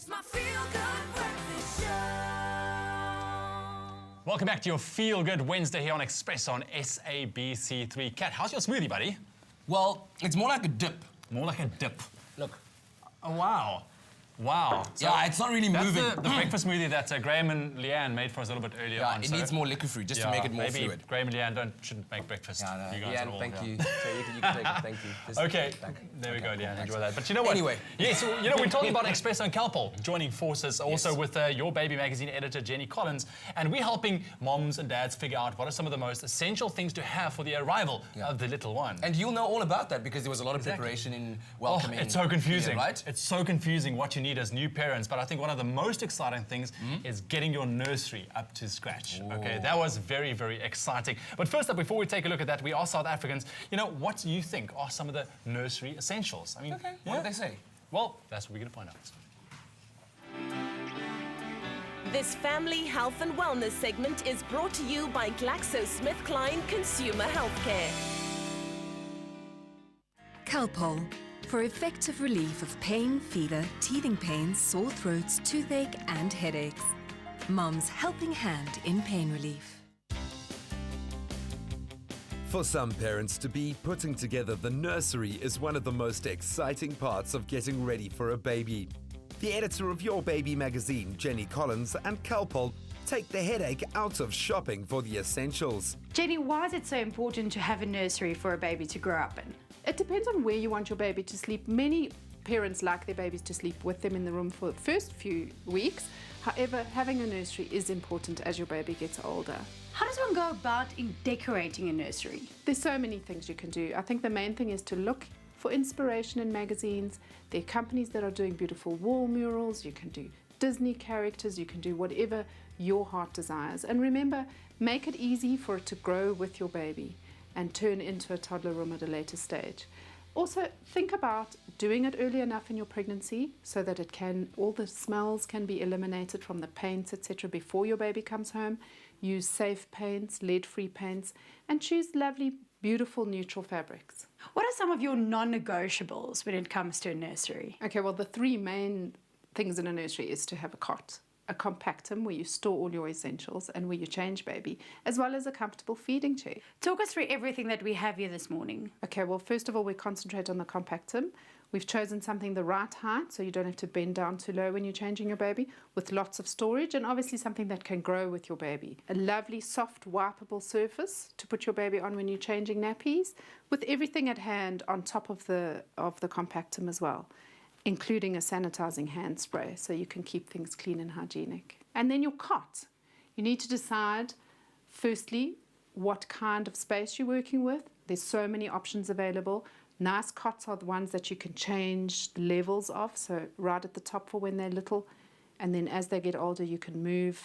It's my feel-good breakfast show. Welcome back to your Feel Good Wednesday here on Express on SABC3. Kat, how's your smoothie, buddy? Well, it's more like a dip. More like a dip. Look. Oh, wow. Wow. So yeah, it's not really moving. That's the breakfast smoothie that Graham and Leigh-Anne made for us a little bit earlier on. It needs more liquid fruit just to make it more maybe fluid. Graham and Leigh-Anne shouldn't make breakfast. Yeah, no. You guys Leigh-Anne, are all, thank you. So you can take it, thank you. Just okay, there we go, Leigh-Anne, enjoy that. But you know what? Anyway. Yes, you know, we're talking about Espresso and Calpol joining forces also with Your Baby magazine editor, Jenny Collins, and we're helping moms and dads figure out what are some of the most essential things to have for the arrival of the little one. And you'll know all about that because there was a lot of preparation in welcoming. It's so confusing, right? It's so confusing what you need as new parents, but I think one of the most exciting things is getting your nursery up to scratch. Ooh. Okay, that was very, very exciting. But first up, before we take a look at that, we are South Africans. You know, what do you think are some of the nursery essentials? I mean, what do they say? Well, that's what we're going to find out. This family health and wellness segment is brought to you by GlaxoSmithKline Consumer Healthcare. Calpol, for effective relief of pain, fever, teething pains, sore throats, toothache and headaches. Mom's helping hand in pain relief. For some parents, to be putting together the nursery is one of the most exciting parts of getting ready for a baby. The editor of Your Baby magazine, Jenny Collins, and Calpol take the headache out of shopping for the essentials. Jenny, why is it so important to have a nursery for a baby to grow up in? It depends on where you want your baby to sleep. Many parents like their babies to sleep with them in the room for the first few weeks. However, having a nursery is important as your baby gets older. How does one go about in decorating a nursery? There's so many things you can do. I think the main thing is to look for inspiration in magazines. There are companies that are doing beautiful wall murals. You can do Disney characters. You can do whatever your heart desires. And remember, make it easy for it to grow with your baby and turn into a toddler room at a later stage. Also, think about doing it early enough in your pregnancy so that all the smells can be eliminated from the paints, etc. before your baby comes home. Use safe paints, lead-free paints, and choose lovely, beautiful, neutral fabrics. What are some of your non-negotiables when it comes to a nursery? Okay, well, the three main things in a nursery is to have a cot, a compactum where you store all your essentials and where you change baby, as well as a comfortable feeding chair. Talk us through everything that we have here this morning. Okay, well, first of all, we concentrate on the compactum. We've chosen something the right height, so you don't have to bend down too low when you're changing your baby, with lots of storage, and obviously something that can grow with your baby. A lovely, soft, wipeable surface to put your baby on when you're changing nappies, with everything at hand on top of the compactum as well, including a sanitizing hand spray, so you can keep things clean and hygienic. And then your cot. You need to decide, firstly, what kind of space you're working with. There's so many options available. Nice cots are the ones that you can change the levels of, so right at the top for when they're little, and then as they get older you can move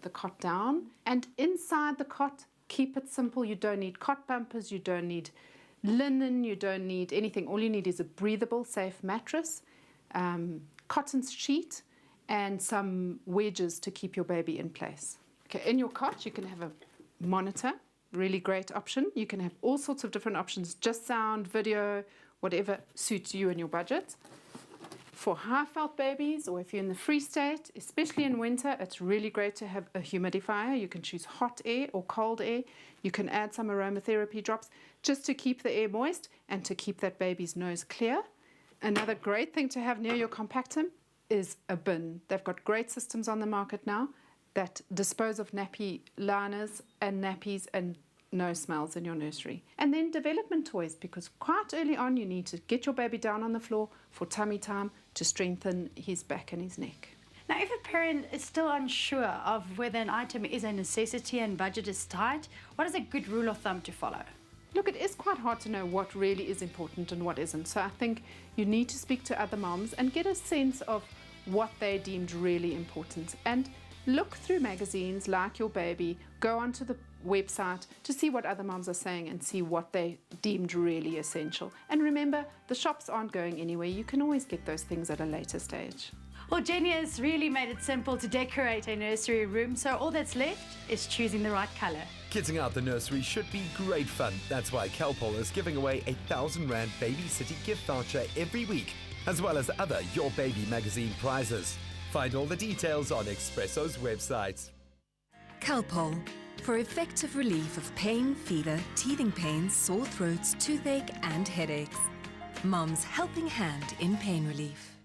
the cot down. And inside the cot, keep it simple. You don't need cot bumpers, you don't need linen, you don't need anything. All you need is a breathable, safe mattress, cotton sheet, and some wedges to keep your baby in place. Okay, in your cot you can have a monitor. Really great option. You can have all sorts of different options, just sound, video, whatever suits you and your budget. For high-felt babies, or if you're in the Free State, especially in winter, it's really great to have a humidifier. You can choose hot air or cold air. You can add some aromatherapy drops just to keep the air moist and to keep that baby's nose clear. Another great thing to have near your compactum is a bin. They've got great systems on the market now that dispose of nappy liners and nappies and no smells in your nursery. And then development toys, because quite early on you need to get your baby down on the floor for tummy time to strengthen his back and his neck. Now, if a parent is still unsure of whether an item is a necessity and budget is tight, what is a good rule of thumb to follow? Look, it is quite hard to know what really is important and what isn't. So I think you need to speak to other moms and get a sense of what they deemed really important. And look through magazines like Your Baby, go onto the website to see what other moms are saying and see what they deemed really essential. And remember, the shops aren't going anywhere. You can always get those things at a later stage. Well, Jenny has really made it simple to decorate a nursery room, so all that's left is choosing the right colour. Kitting out the nursery should be great fun. That's why Calpol is giving away a R1,000 Baby City gift voucher every week, as well as other Your Baby magazine prizes. Find all the details on Expresso's website. Calpol, for effective relief of pain, fever, teething pains, sore throats, toothache and headaches. Mom's helping hand in pain relief.